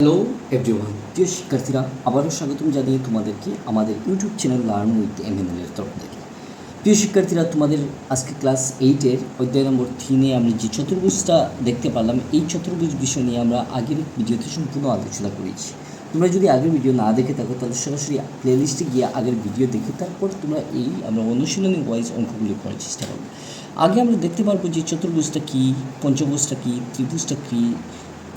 Hello everyone, প্রিয় শিক্ষার্থীরা, আবারও স্বাগতম জানিয়ে তোমাদেরকে আমাদের ইউটিউব চ্যানেল লার্ন উইথ এমএনএল-এর তরফ থেকে। প্রিয় শিক্ষার্থীরা, তোমাদের আজকে ক্লাস 8-এর অধ্যায় নম্বর 3-এ আমরা যে চতুর্ভুজটা দেখতে পারলাম, এই চতুর্ভুজ বিষয় নিয়ে আমরা আগের ভিডিওতে সম্পূর্ণ আলোচনা করেছি। তোমরা যদি আগের ভিডিও না দেখে থাকো তাহলে সরাসরি প্লেলিস্টে গিয়ে আগের ভিডিও দেখে তারপর তোমরা আমরা অনুশীলনী ওয়াইজ অঙ্কগুলি করার চেষ্টা করবো। আগে আমরা দেখতে পারবো যে চতুর্ভুজটা কী, পঞ্চভুজটা কী, ত্রিভুজটা কী,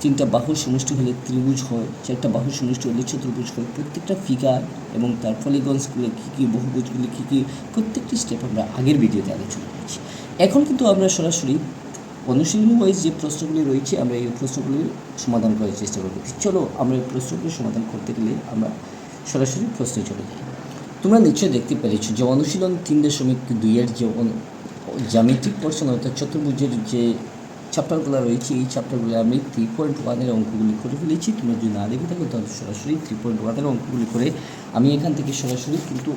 তিনটা বাহুর সমষ্টি হলে ত্রিভুজ হয়, চারটা বাহুর সমষ্টি হলে চতুর্ভুজ হয়, প্রত্যেকটা ফিগার এবং তার পলিগনসগুলো কী কী, বহুভুজগুলি কী কী, প্রত্যেকটি স্টেপ আমরা আগের ভিডিওতে আলোচনা করেছি। এখন কিন্তু আমরা সরাসরি অনুশীলনী ওয়াইজ যে প্রশ্নগুলি রয়েছে আমরা এই প্রশ্নগুলির সমাধান করার চেষ্টা করব। চলো আমরা এই প্রশ্নগুলির সমাধান করতে গেলে আমরা সরাসরি প্রশ্নে চলে যাই। তোমরা নিশ্চয়ই দেখতে পেরেছো যে অনুশীলন 3.2-এর যে জ্যামিতিক পোর্শন অর্থাৎ চতুর্ভুজের যে চ্যাপ্টারগুলো রয়েছে, এই চ্যাপ্টারগুলো আমি 3.1-এর অঙ্কগুলি করে ফেলেছি। তোমরা যদি না দেখে থাকো তাহলে সরাসরি 3.1-এর অঙ্কগুলি করে আমি এখান থেকে সরাসরি কিন্তু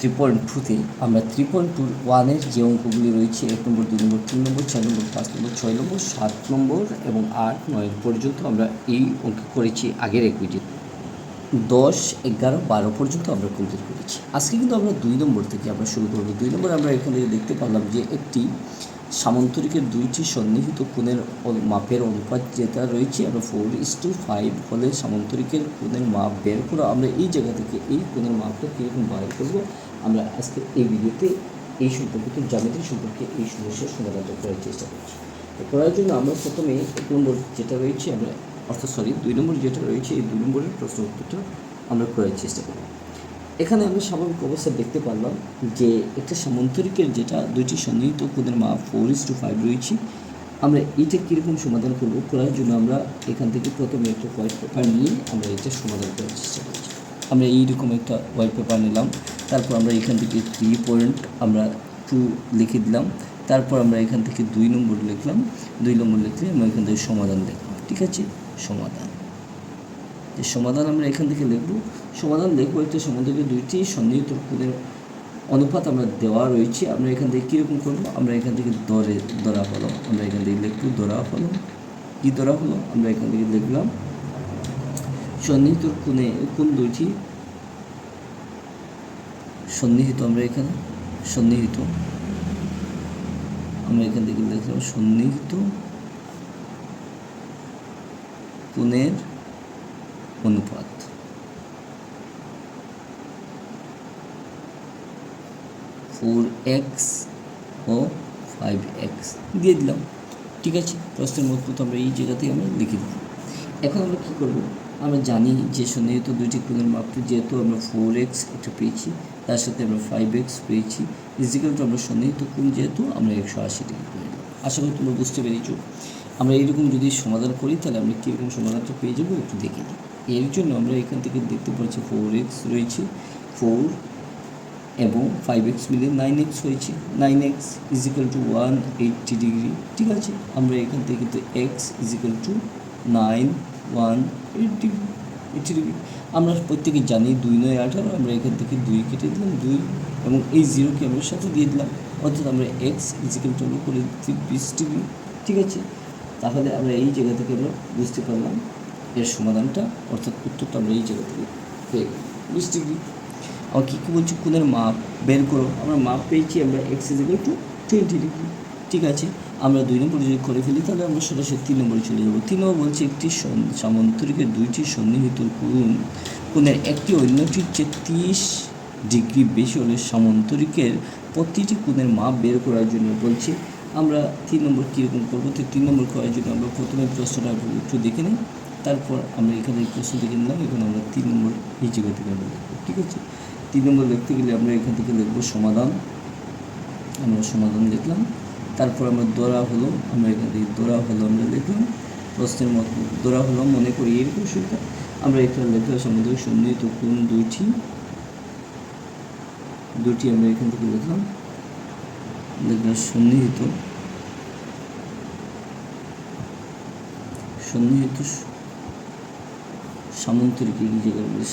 3.2-তে আমরা 3.1-এর যে অঙ্কগুলি রয়েছে 1 নম্বর, 2 নম্বর, 3 নম্বর, 4 নম্বর, 5 নম্বর, 6 নম্বর, 7 নম্বর এবং 8, 9 পর্যন্ত আমরা এই অঙ্ক করেছি আগের এক ভিডিও। 10, 11, 12 পর্যন্ত আমরা কমপ্লিট করেছি। আজকে কিন্তু আমরা 2 নম্বর থেকে আমরা শুরু করব। 2 নম্বর আমরা এখান থেকে দেখতে পারলাম যে একটি সামান্তরিকের দুইটি সন্নিহিত কোণের মাপের অনুপাত যেটা রয়েছে আমরা 4:5 হলে সামান্তরিকের কোণের মাপ বের করে আমরা এই জায়গা থেকে এই কোণের মাপটা কীরকম বার করব, আমরা আজকে এই ভিডিওতে এই সম্পর্কিত জ্যামিতি সম্পর্কে এই সমস্যার সমাধানটা করার চেষ্টা করছি। করার জন্য আমরা প্রথমে 1 নম্বর যেটা রয়েছে আমরা অর্থাৎ 2 নম্বর যেটা রয়েছে এই 2 নম্বরের প্রশ্ন উত্তরটা আমরা করার চেষ্টা করব। এখানে আমরা স্বাভাবিক অবস্থা দেখতে পারলাম যে একটা সামান্তরিকের যেটা দুইটি সন্নিহিত কোণের মাপ 4:5 রয়েছে। আমরা এইটা কীরকম সমাধান করব, করার জন্য আমরা এখান থেকে প্রথমে একটা হোয়াইট পেপার নিয়ে আমরা এটা সমাধান করার চেষ্টা করছি। আমরা এইরকম একটা হোয়াইট পেপার নিলাম, তারপর আমরা এখান থেকে 3.2 লিখে দিলাম, তারপর আমরা এখান থেকে 2 নম্বর লিখলাম, 2 নম্বর লিখলে আমরা এখান থেকে সমাধান লিখলাম। ঠিক আছে, সমাধান আমরা এখান থেকে লিখব। সমাধান লিখবো একটা সামান্তরিকের দুইটি সন্নিহিত কোণের অনুপাত আমরা দেওয়া রয়েছে। আমরা এখান থেকে কীরকম করবো, আমরা এখান থেকে ধরা হলো আমরা এখান থেকে লিখব ধরা হলো কী ধরা হলো, আমরা এখান থেকে লিখলাম সন্নিহিত কোণ দুইটি সন্নিহিত, আমরা এখানে সন্নিহিত আমরা এখান থেকে লিখলাম সন্নিহিত কোণের অনুপাত। ফোর এক্স ও 5x দিয়ে দিলাম। ঠিক আছে, প্রশ্নের মতো আমরা এই জায়গাতে আমরা লিখে দিলাম। এখন আমরা কী করব, আমরা জানি যে সন্নিহিত দুইটি কোণের মাপটি যেহেতু আমরা 4x একটা পেয়েছি, তার সাথে আমরা 5x পেয়েছি, ইজিক্যাল টু আমরা সন্নিহিত কোণ যেহেতু আমরা 180 ডিগ্রি করে দিলাম। আশা করি তোমরা বুঝতে পেরেছো। আমরা এইরকম যদি সমাধান করি তাহলে আমরা কীরকম সমাধানটা পেয়ে যাবো একটু দেখে নিই। এর জন্য আমরা এখান থেকে দেখতে পাচ্ছি 4x রয়েছে, 4 এবং 5x মিলে 9x হয়েছে। 9x is equal two 180 degree. ঠিক আছে, আমরা এখান থেকে কিন্তু x equal to 918 degree 80 degree. আমরা প্রত্যেকে জানি 2 9 18, আমরা এখান থেকে 2 কেটে দিলাম 2 এবং এই 0কে আমরা সাথে দিয়ে দিলাম, অর্থাৎ আমরা x ইজিক্যাল টু করে দিচ্ছি 20 ডিগ্রি। ঠিক আছে, তাহলে আমরা এই জায়গা থেকে আমরা বুঝতে পারলাম এর সমাধানটা অর্থাৎ উত্তরটা আমরা এই জায়গা থেকে পেয়ে গেলাম 20 ডিগ্রি। আবার কী কী বলছি, কোণের মাপ বের করো। আমরা মাপ পেয়েছি আমরা x ইজিক্যাল টু 20 ডিগ্রি। ঠিক আছে, আমরা 2 নম্বর যদি করে ফেলি তাহলে আমরা সরাসরি 3 নম্বরে চলে যাব। 3 নম্বর বলছে একটি সামান্তরিকের দুইটি সন্নিহিত কোণের একটি অন্যটির চেয়ে 30 ডিগ্রি বেশি হলে সামান্তরিকের প্রতিটি কোণের মাপ বের করার জন্য বলছে। আমরা 3 নম্বর কীরকম করবো, তো 3 নম্বর করার জন্য আমরা প্রথমে প্রশ্নটা একটু দেখে নিই, তারপর আমরা এখানে প্রশ্ন দেখে নিলাম। এখানে আমরা 3 নম্বর এই জায়গা থেকে আমরা লিখবো। ঠিক আছে, 3 নম্বর লিখতে গেলে আমরা এখান থেকে লিখবো সমাধান। আমরা সমাধান লিখলাম, তারপর আমরা ধরা হলো, আমরা এখান থেকে ধরা হলো আমরা লিখলাম। প্রশ্নের মতো ধরা হলো, মনে করি এরকম সুবিধা আমরা এখানে লিখলাম সামান্তরিক সন্নিহিত কোণ দুটি আমরা এখান থেকে লিখলাম সন্নিহিত সামান্তরিকের এই জায়গায় বলি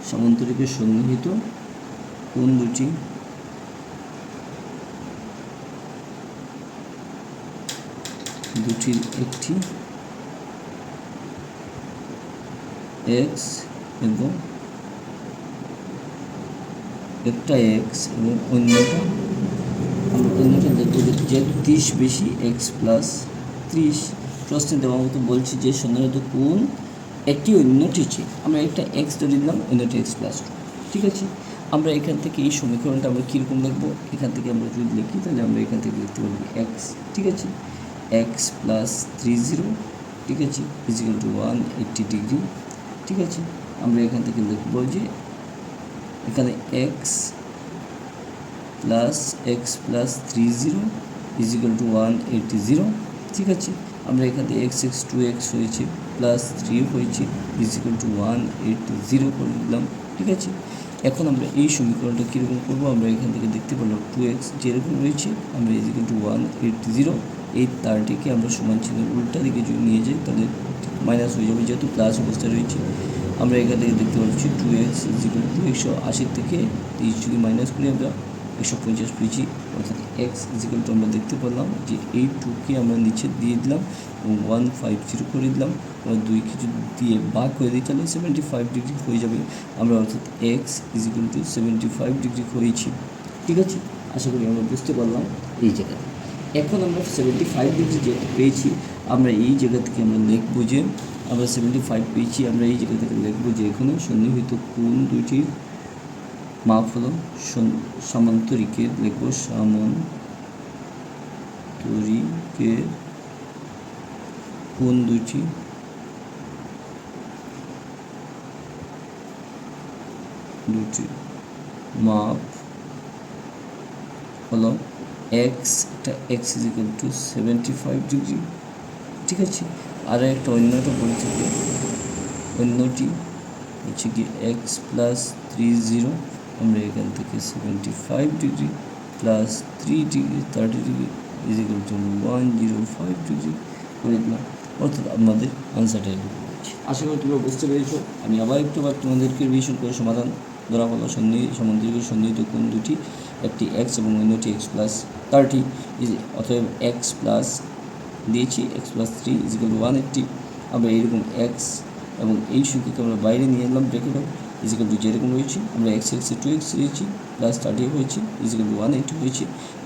সামান্তরিকের সন্নিহিত কোণ দুটি দুটির একটি এক্স এবং একটা এক্স এবং অন্যটা দেখবো যে 30 বেশি এক্স প্লাস 30। প্রশ্নে দেওয়া মতো বলছি যে সাধারণত কোন একটি অন্যটি চেয়ে আমরা একটা এক্স ধরে দিলাম, অন্যটি এক্স প্লাস 2। ঠিক আছে, আমরা এখান থেকে এই সমীকরণটা আমরা কীরকম লিখবো, এখান থেকে আমরা যদি লিখি তাহলে আমরা এখান থেকে লিখতে পারবো এক্স, ঠিক আছে, এক্স প্লাস 30, ঠিক আছে, ইজিক্যাল টু 180 ডিগ্রি। ঠিক আছে, আমরা এখান থেকে লিখবো যে এখানে এক্স প্লাস 30 ইজিক্যাল টু 180। ঠিক আছে, আমরা এখান থেকে এক্স 2x হয়েছে প্লাস 3 হয়েছে ইজিক্যাল টু 180 করে দিলাম। ঠিক আছে, এখন আমরা এই সমীকরণটা কীরকম করবো, আমরা এখান থেকে দেখতে পেলাম 2x যেরকম রয়েছে আমরা ইজিক্যাল টু 180, এই 30কে আমরা সমান চিহ্নের উল্টা দিকে যদি নিয়ে যাই তাহলে মাইনাস হয়ে যাবে, যেহেতু প্লাস অবস্থায় রয়েছে। আমরা এখান থেকে দেখতে পাচ্ছি 2x ইজিক্যাল টু 180 থেকে 30 যদি মাইনাস করি আমরা 150 পেয়েছি, অর্থাৎ এক্স ইজিক্যাল টু আমরা দেখতে পেলাম যে এই 2কে আমরা নিচে দিয়ে দিলাম এবং 150 করে দিলাম। আমরা 2কে যদি দিয়ে ভাগ করে দিই তাহলে 75 ডিগ্রি হয়ে যাবে। আমরা অর্থাৎ এক্স ইজিক্যাল টু 75 ডিগ্রি হয়েছি। ঠিক আছে, আশা করি আমরা বুঝতে পারলাম এই জায়গাতে। এখন আমরা 75 ডিগ্রি যেটা পেয়েছি আমরা এই জায়গা থেকে আমরা লিখবো যে আমরা 75 পেয়েছি, আমরা এই জায়গা থেকে লিখবো যে এখানে সন্নিহিত কোণ দুইটির মাপ হলো সামান্তরিকের, লিখব সামান্তরিকের কোণ দুইটি মাপ হলো এক্স, এটা এক্স ইজিক্যাল টু 75 ডিগ্রি। ঠিক আছে, আর একটা অন্যটা বলছে যে অন্যটি হচ্ছে কি এক্স প্লাস 30, আমরা এখান থেকে 75 degree plus 3 degree 30 degree equal to 105 degree করে দিলাম, অর্থাৎ আমাদের আনসারটা এরকম হচ্ছে। আশা করি তোমরা বুঝতে পেরেছো। আমি আবার একটুবার তোমাদেরকে রিভিশন করে সমাধান ধরা হলো সামান্তরিকের সন্নিহিত কোণ দুটি, একটি এক্স এবং অন্যটি এক্স প্লাস 30, অতএব এক্স প্লাস দিয়েছি এক্স প্লাস 3 ইজিক্যাল টু 180। আমরা এইরকম এক্স এবং এই সংখ্যাকে আমরা বাইরে নিয়ে এলাম ব্র্যাকেটে, ইজিক্যাল টু যেরকম রয়েছে আমরা এক্স 2x দিয়েছি প্লাস 30 হয়েছে ইজিক্যাল টু 180 হয়েছে,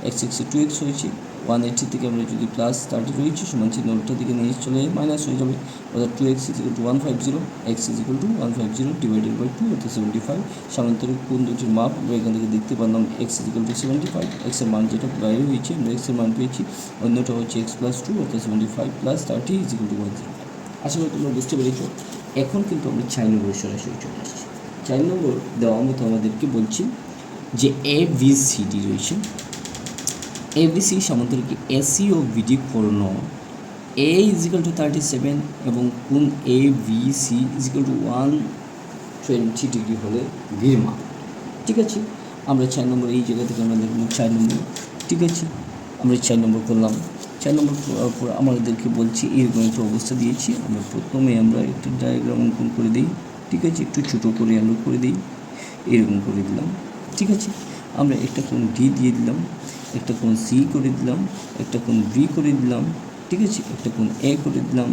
এক্স 2x হয়েছে 180 থেকে আমরা যদি প্লাস 30 রয়েছে সমান চিহ্ন উল্টা দিকে নিয়ে চলে মাইনাস হয়ে যাবে, অর্থাৎ 2x equal to 150, x equal to 150 divided by 2 অর্থাৎ 75। সামান্তরিক কোণ দুটির মাপ আমরা এখান থেকে দেখতে পারলাম এক্স ইজিক্যাল টু 75, এক্সের মান যেটা বাইরে হয়েছে আমরা এক্সের মান পেয়েছি, অন্যটা হচ্ছে এক্স প্লাস 2 অর্থাৎ 75 প্লাস 30 ইজিক্যাল টু 105। আশা করি তোমরা বুঝতে পেরেছো। এখন কিন্তু আমরা 4 নম্বর সরাসরি চলে আসছি। 4 নম্বর দেওয়া মতো আমাদেরকে বলছি যে ABCD রয়েছে, ABC সামান্তরিক AC ও BD কর্ণ A ইজিক্যাল টু 37 এবং কোণ ABC ইজিক্যাল টু 120 ডিগ্রি হলে বির মান। ঠিক আছে, আমরা 4 নম্বর এই জায়গা থেকে আমরা দেখব 4 নম্বর। ঠিক আছে, আমরা 4 নম্বর করলাম। 4 নম্বর করার পর আমাদেরকে বলছি এরকম একটা অবস্থা দিয়েছি, আমরা প্রথমে আমরা একটা ডায়াগ্রাম অঙ্কন করে দিই। ঠিক আছে, একটু ছোটো করে আমরা করে দিই, এরকম করে দিলাম। ঠিক আছে, আমরা একটা কোণ ডি দিয়ে দিলাম, একটা কোণ সি করে দিলাম, একটা কোণ বি করে দিলাম। ঠিক আছে, একটা কোণ এ করে দিলাম।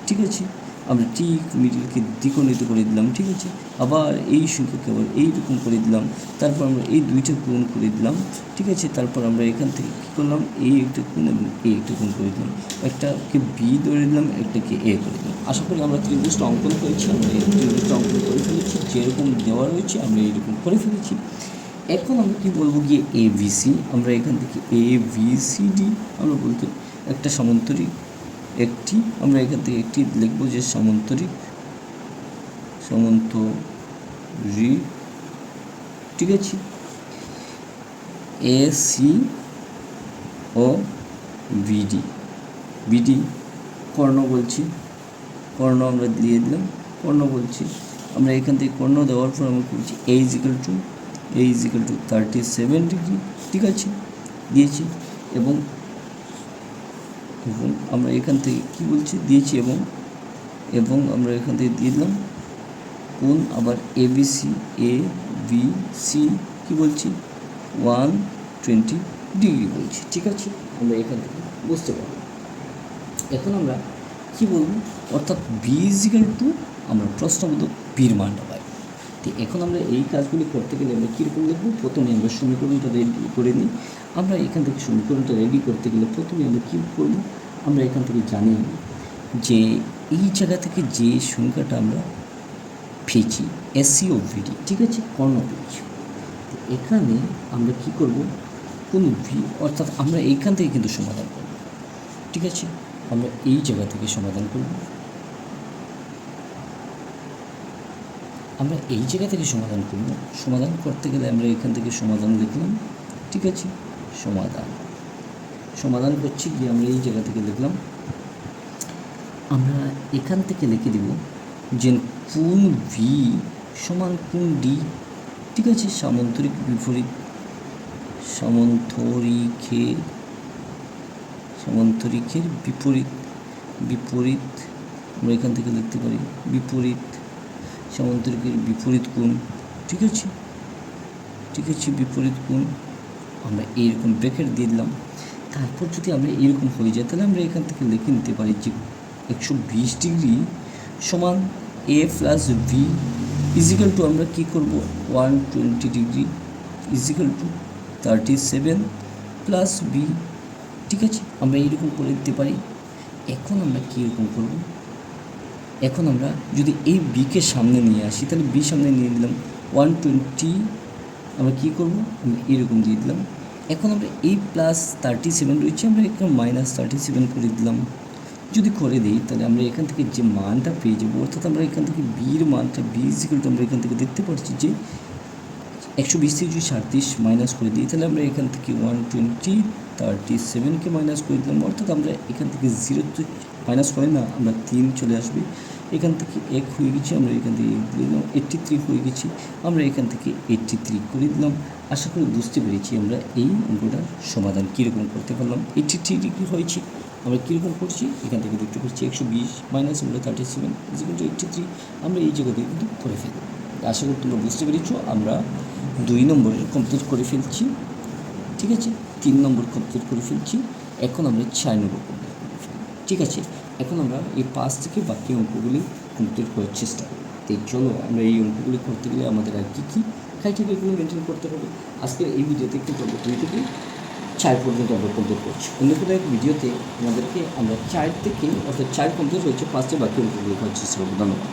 ঠিক আছে, আমরা ঠিক মিডিলকে দ্বিখণ্ডিত করে দিলাম। ঠিক আছে, আবার এই সংখ্যাকে আবার এইরকম করে দিলাম, তারপর আমরা এই দুইটা কোণ করে দিলাম। ঠিক আছে, তারপর আমরা এখান থেকে কী করলাম, এই একটা কোণ এবং এই একটা কোণ করে দিলাম, একটাকে বি ধরে দিলাম, একটাকে এ করে দিলাম। আশা করি আমরা ত্রিভুজটা অঙ্কন করেছি, আমরা এই ত্রিভুজটা অঙ্কন করে ফেলেছি, যেরকম দেওয়া রয়েছে আমরা এইরকম করে ফেলেছি। এখন আমরা কী বলবো গিয়ে ABC, আমরা এখান থেকে ABCD আমরা বলতে একটা সামান্তরিক একটি, আমরা এখান থেকে একটি লিখব যে সামান্তরিক। ঠিক আছে, AC ও BD কর্ণ বলছি, কর্ণ আমরা দিয়ে দিলাম, কর্ণ বলছি। আমরা এখান থেকে কর্ণ দেওয়ার পর আমরা বলছি A ইজিক্যাল টু 37 ডিগ্রি। ঠিক আছে, দিয়েছি এবং আমরা এখান থেকে কি বলছি দিয়েছি এবং আমরা এখান থেকে দিয়ে দিলাম কোণ আবার ABC কি বলছি 120 ডিগ্রি বলছি। ঠিক আছে, আমরা এখান থেকে বুঝতে পারলাম। এখন আমরা কী বলব, অর্থাৎ বি ইজিক্যাল টু আমরা প্রশ্নবোধক বির মানটা পাই। তো এখন আমরা এই কাজগুলি করতে গেলে আমরা কীরকম লিখব, প্রথমে আমরা সমীকরণটা রেডি করে নিই। আমরা এখান থেকে সমীকরণটা রেডি করতে গেলে প্রথমে আমরা কী করব, আমরা এখান থেকে জানি যে এই জায়গা থেকে যে সংখ্যাটা আমরা পেয়েছি এসসি ও ভিডি, ঠিক আছে, কর্ণ পেয়েছি। তো এখানে আমরা কি করব, কোন ভি, অর্থাৎ আমরা এইখান থেকে কিন্তু সমাধান করব, ঠিক আছে, আমরা এই জায়গা থেকে সমাধান করব, আমরা এই জায়গা থেকে সমাধান করব। সমাধান করতে গেলে আমরা এখান থেকে সমাধান লিখলাম, ঠিক আছে, সমাধান করছি গিয়ে আমরা এই জায়গা থেকে লিখলাম, আমরা এখান থেকে লিখে দিব যে কোন ভি সমান কোন ডি, ঠিক আছে, সামান্তরিক বিপরীত, সামান্তরিকের বিপরীত আমরা এখান থেকে লিখতে পারি বিপরীত, সামান্তরিকের বিপরীত কোণ, ঠিক আছে, বিপরীত কোণ আমরা এইরকম ব্র্যাকেট দিয়ে দিলাম। তারপর যদি আমরা এরকম হয়ে যায় তাহলে আমরা এখান থেকে লিখে নিতে পারি যে 120 ডিগ্রি সমান A plus B equal to আমরা কী করবো 120 degree equal to 37 plus B, ঠিক আছে, আমরা এইরকম করে দিতে পারি। এখন আমরা কীরকম করব, এখন আমরা যদি এই বিকে সামনে নিয়ে আসি তাহলে বি সামনে নিয়ে দিলাম 120, আমরা কী করবো, আমরা এরকম দিয়ে দিলাম। এখন আমরা এই প্লাস 37 রয়েছে, আমরা এখানে মাইনাস 37 করে দিলাম। যদি করে দিই তাহলে আমরা এখান থেকে যে মানটা পেয়ে যাবো, অর্থাৎ আমরা এখান থেকে বির মানটা বি ইজিক্যাল টু আমরা এখান থেকে দেখতে পাচ্ছি যে 120 থেকে যদি 37 মাইনাস করে দিই তাহলে আমরা এখান থেকে 120 37কে মাইনাস করে দিলাম, অর্থাৎ আমরা এখান থেকে 0 তো মাইনাস করে না, আমরা 3 চলে আসবে, এখান থেকে 1 হয়ে গেছি, আমরা এখান থেকে 1 দিলাম, 83 হয়ে গেছি, আমরা এখান থেকে 83 করে দিলাম। আশা করি বুঝতে পেরেছি আমরা এই অঙ্কটার সমাধান কীরকম করতে পারলাম। 83 ডিগ্রি হয়েছে, আমরা কীরকম করছি এখান থেকে দেখতে পাচ্ছি 120 মাইনাস আমরা 37 83, আমরা এই জায়গা থেকে কিন্তু করে ফেলব। আশা করি তোমরা বুঝতে পেরেছ। আমরা 2 নম্বরের কমপ্লিট করে ফেলছি, ঠিক আছে, 3 নম্বর কমপ্লিট করে ফেলছি, এখন আমরা 4 নম্বর কমপ্লিট করে ফেলছি, ঠিক আছে। এখন আমরা এই 5 থেকে বাকি অঙ্কগুলি কমপ্লিট করার চেষ্টা করি। তাই চলো আমরা এই অঙ্কগুলি করতে গেলে আমাদের আর কী ক্রাইটেরিয়াগুলো মেনটেন করতে হবে। আজকের এই ভিডিওতে কিন্তু আমরা 2 থেকে 4 পর্যন্ত আমরা কমপ্লিট করছি। অন্য কোনো এক ভিডিওতে আমাদেরকে আমরা 4 থেকে, অর্থাৎ 4 কমপ্লিট হচ্ছে, 5 থেকে বাকি অঙ্কগুলি করার চেষ্টা করবো। ধন্যবাদ।